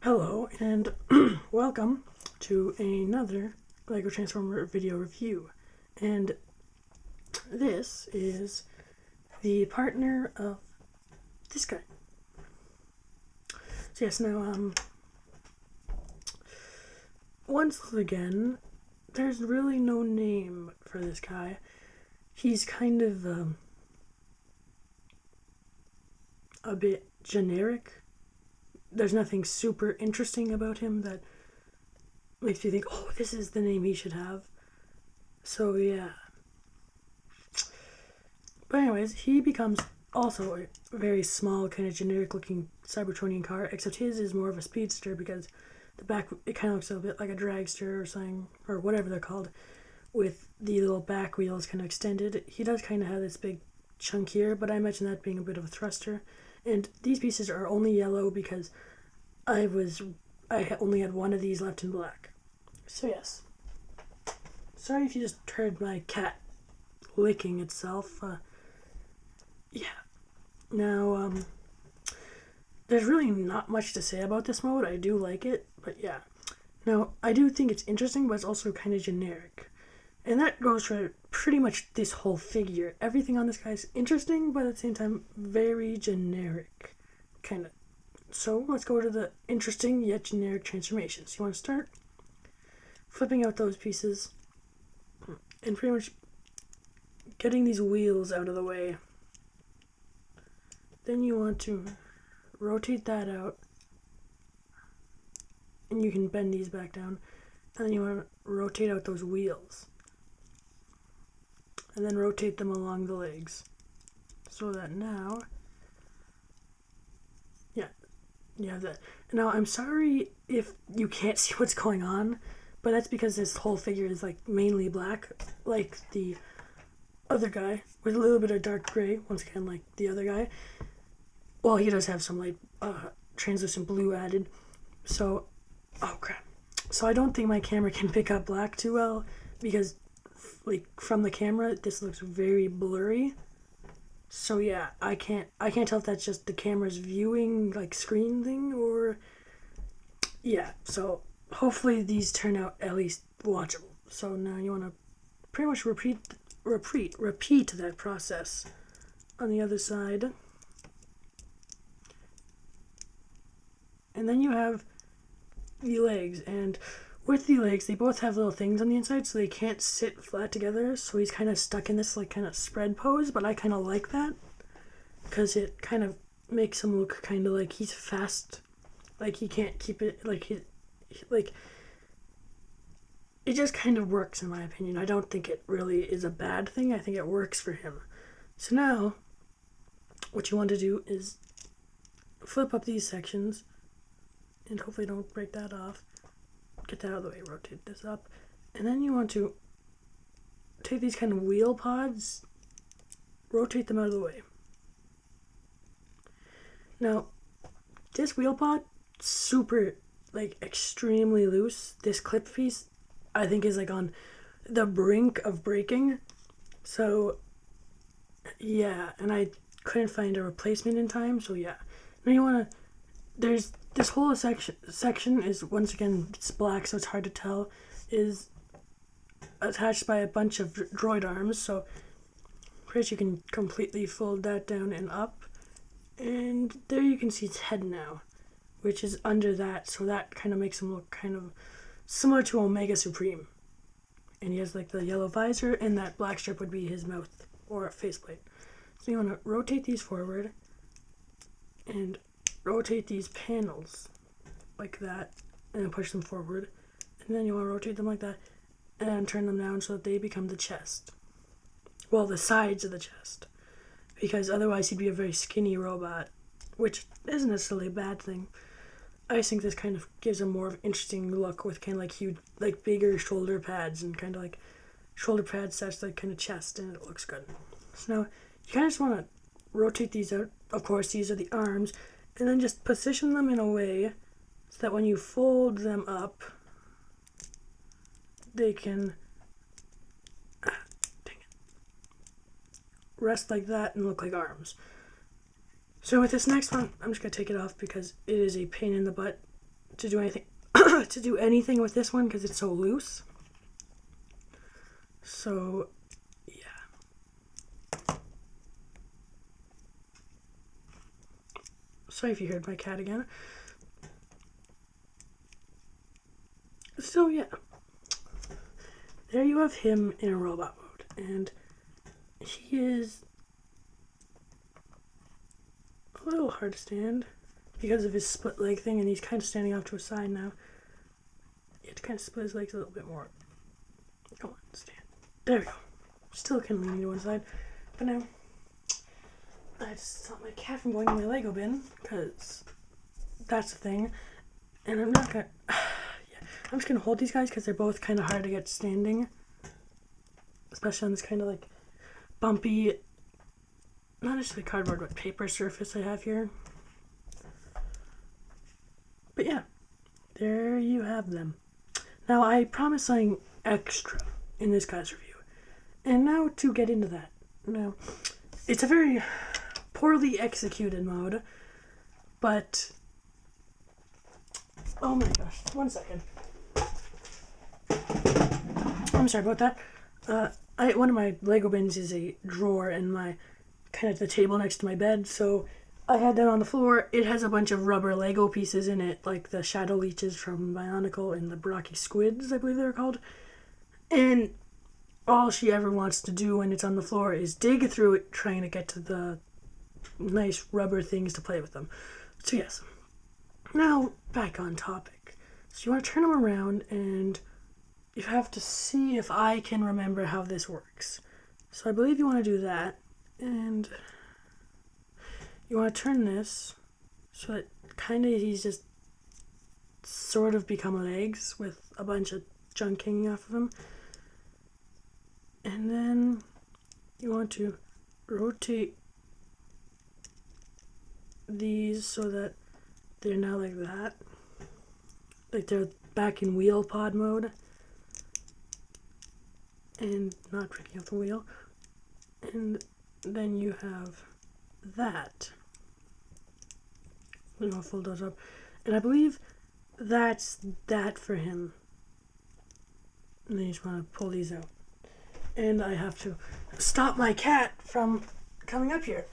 Hello and welcome to another LEGO Transformer video review. And this is the partner of this guy. So yes, now once again, there's really no name for this guy. He's kind of a bit generic. There's nothing super interesting about him that makes you think, oh, this is the name he should have. So yeah. But anyways, he becomes also a very small, kind of generic looking Cybertronian car, except his is more of a speedster because the back, it kind of looks a bit like a dragster or something, or whatever they're called, with the little back wheels kind of extended. He does kind of have this big chunk here, but I imagine that being a bit of a thruster. And these pieces are only yellow because I only had one of these left in black. So yes. Sorry if you just heard my cat licking itself. Yeah. Now, there's really not much to say about this mode. I do like it, but yeah. Now, I do think it's interesting, but it's also kind of generic. And that goes for pretty much this whole figure. Everything on this guy is interesting, but at the same time, very generic. Kind of. So, let's go to the interesting yet generic transformations. You want to start flipping out those pieces and pretty much getting these wheels out of the way. Then you want to rotate that out, and you can bend these back down, and then you want to rotate out those wheels, and then rotate them along the legs, so that now, yeah, you have that. Now, I'm sorry if you can't see what's going on, but that's because this whole figure is like mainly black, like the other guy, with a little bit of dark gray, once again like the other guy. Well, he does have some light translucent blue added. So, oh crap. So I don't think my camera can pick up black too well because like from the camera this looks very blurry. So yeah, I can't tell if that's just the camera's viewing like screen thing or yeah. So hopefully these turn out at least watchable. So now you want to pretty much repeat that process on the other side. And then you have the legs, and with the legs, they both have little things on the inside, so they can't sit flat together, so he's kind of stuck in this, like, kind of spread pose, but I kind of like that, because it kind of makes him look kind of like he's fast, like he can't keep it, like, like, it just kind of works, in my opinion. I don't think it really is a bad thing, I think it works for him. So now, what you want to do is flip up these sections, and hopefully don't break that off. Get that out of the way, rotate this up. And then you want to take these kind of wheel pods, rotate them out of the way. Now, this wheel pod, super, like, extremely loose. This clip piece, I think, is, like, on the brink of breaking. So, yeah, and I couldn't find a replacement in time, so yeah. Now you want to, there's this whole section is, once again, it's black, so it's hard to tell, is attached by a bunch of droid arms. So first you can completely fold that down and up, and there you can see its head now, which is under that, so that kind of makes him look kind of similar to Omega Supreme. And he has like the yellow visor, and that black strip would be his mouth or faceplate. So you want to rotate these forward and rotate these panels like that, and then push them forward, and then you want to rotate them like that and turn them down so that they become the chest, well, the sides of the chest, because otherwise he'd be a very skinny robot, which isn't necessarily a bad thing. I just think this kind of gives a more of an interesting look with kind of like huge, like bigger shoulder pads, and kind of like shoulder pads that's like kind of chest, and it looks good. So now you kind of just want to rotate these out. Of course, these are the arms, and then just position them in a way so that when you fold them up, they can rest like that and look like arms. So with this next one, I'm just going to take it off because it is a pain in the butt to do anything to do anything with this one because it's so loose. So yeah. Sorry if you heard my cat again. So yeah. There you have him in a robot mode. And he is a little hard to stand because of his split leg thing, and he's kind of standing off to a side now. You have to kind of split his legs a little bit more. Come on, stand. There we go. Still kind of leaning to one side. But now, I just stopped my cat from going in my Lego bin, because that's the thing. And I'm not gonna... yeah, I'm just gonna hold these guys because they're both kind of hard to get standing. Especially on this kind of like bumpy, not necessarily cardboard, but paper surface I have here. But yeah, there you have them. Now I promised something extra in this guy's review. And now to get into that. Now, it's a very poorly executed mode, but... oh my gosh, 1 second. I'm sorry about that. One of my Lego bins is a drawer in my, kind of the table next to my bed, so I had that on the floor. It has a bunch of rubber Lego pieces in it, like the Shadow Leeches from Bionicle and the Brocky Squids, I believe they're called. And all she ever wants to do when it's on the floor is dig through it, trying to get to the nice rubber things to play with them. So yes. Now, back on topic. So you want to turn them around, and you have to see if I can remember how this works. So I believe you want to do that, and you want to turn this so that kind of he's just sort of become legs with a bunch of junk hanging off of him. And then you want to rotate these so that they're now like that. Like they're back in wheel pod mode. And not breaking off the wheel. And then you have that. I'm gonna fold those up. And I believe that's that for him. And then you just want to pull these out. And I have to stop my cat from coming up here.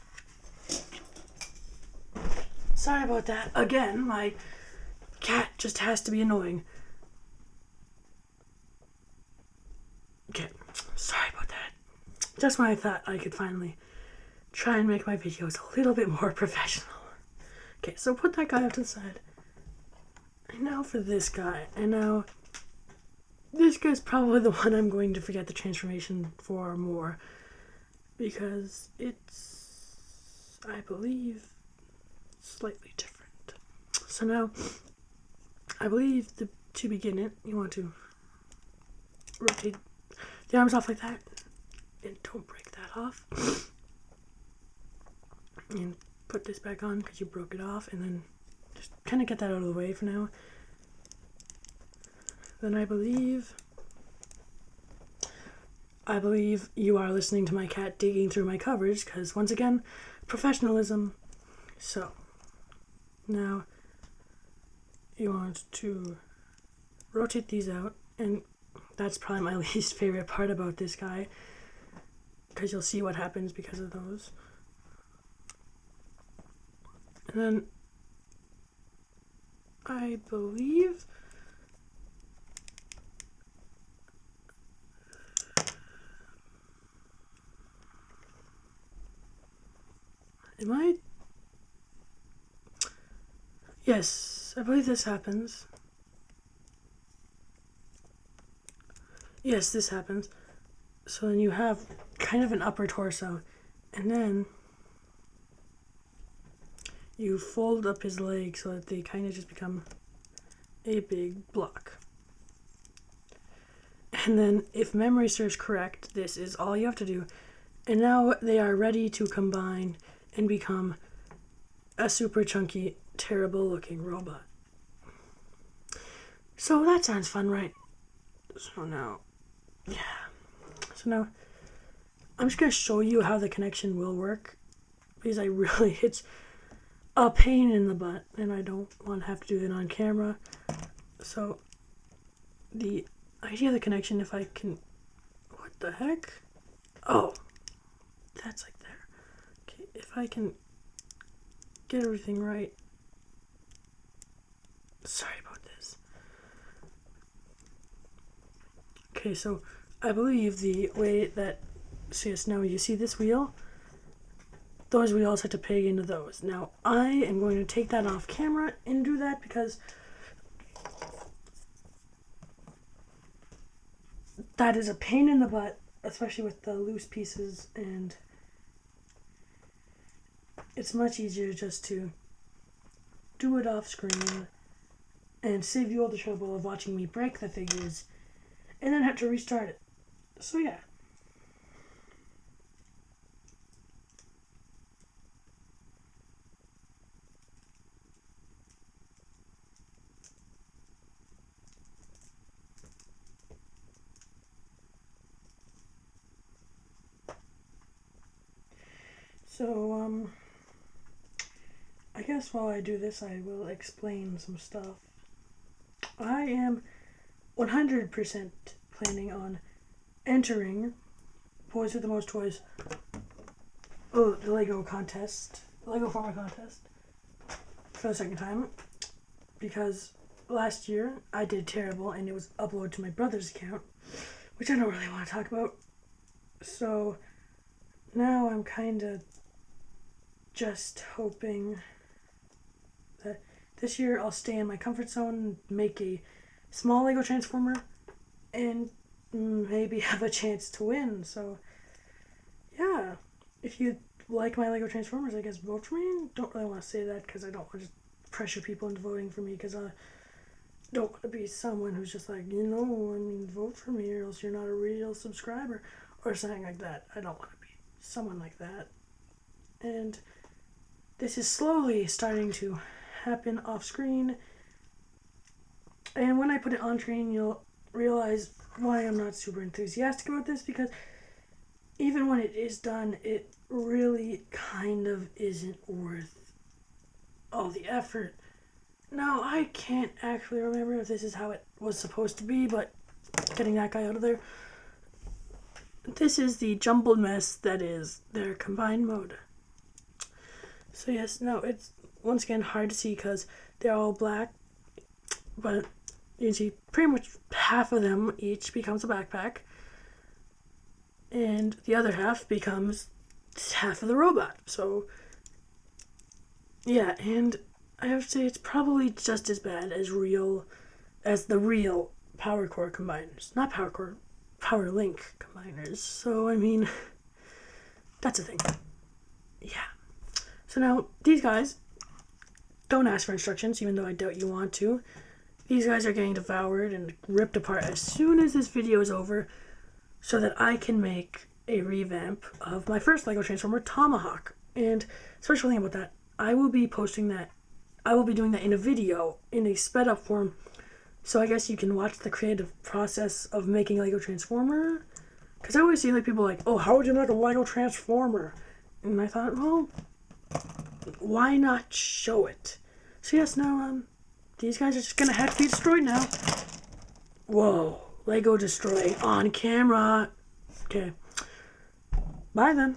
Sorry about that. Again, my cat just has to be annoying. Okay, sorry about that. Just when I thought I could finally try and make my videos a little bit more professional. Okay, so put that guy up to the side. And now for this guy. And now, this guy's probably the one I'm going to forget the transformation for more. Because it's, I believe, slightly different. So now, I believe to begin it, you want to rotate the arms off like that. And don't break that off. And put this back on because you broke it off. And then just kind of get that out of the way for now. Then I believe you are listening to my cat digging through my covers because, once again, professionalism. So, now you want to rotate these out, and that's probably my least favorite part about this guy because you'll see what happens because of those. And then I believe yes, I believe this happens. Yes, this happens. So then you have kind of an upper torso, and then you fold up his legs so that they kind of just become a big block. And then, if memory serves correct, this is all you have to do. And now they are ready to combine and become a super chunky, terrible looking robot. So that sounds fun, right? So now, yeah. So now, I'm just going to show you how the connection will work. Because it's a pain in the butt, and I don't want to have to do it on camera. So the idea of the connection, if I can, what the heck? Oh, that's like there. Okay, if I can get everything right. Sorry about this. Okay, so I believe the way that, so yes, now you see this wheel? Those wheels have to peg into those. Now, I am going to take that off camera and do that because that is a pain in the butt, especially with the loose pieces, and it's much easier just to do it off screen and save you all the trouble of watching me break the figures and then have to restart it. So yeah. So, I guess while I do this, I will explain some stuff. I am 100% planning on entering Boys with the Most Toys, the Lego contest, Lego Former contest, for the second time, because last year I did terrible and it was uploaded to my brother's account, which I don't really want to talk about. So now I'm kind of just hoping that this year I'll stay in my comfort zone, make a small Lego Transformer, and maybe have a chance to win. So yeah, if you like my Lego Transformers, I guess vote for me. Don't really want to say that because I don't want to pressure people into voting for me, because I don't want to be someone who's just like, vote for me or else you're not a real subscriber or something like that. I don't want to be someone like that. And this is slowly starting to happen off screen, and when I put it on screen you'll realize why I'm not super enthusiastic about this, because even when it is done, it really kind of isn't worth all the effort. Now, I can't actually remember if this is how it was supposed to be, but getting that guy out of there, this is the jumbled mess that is their combined mode. So yes, no, it's once again hard to see because they're all black, but you can see pretty much half of them each becomes a backpack, and the other half becomes half of the robot. So yeah, and I have to say it's probably just as bad as the real Power Core combiners. Not Power Core, Power Link combiners. So I mean, that's a thing. Yeah. So now, these guys, don't ask for instructions, even though I doubt you want to. These guys are getting devoured and ripped apart as soon as this video is over, so that I can make a revamp of my first Lego Transformer, Tomahawk. And special thing about that, I will be doing that in a video, in a sped up form, so I guess you can watch the creative process of making Lego Transformer. Because I always see people like, oh, how would you make a Lego Transformer? And I thought, well, why not show it? So yes, now, these guys are just gonna have to be destroyed now. Whoa, Lego destroying on camera. Okay, bye then.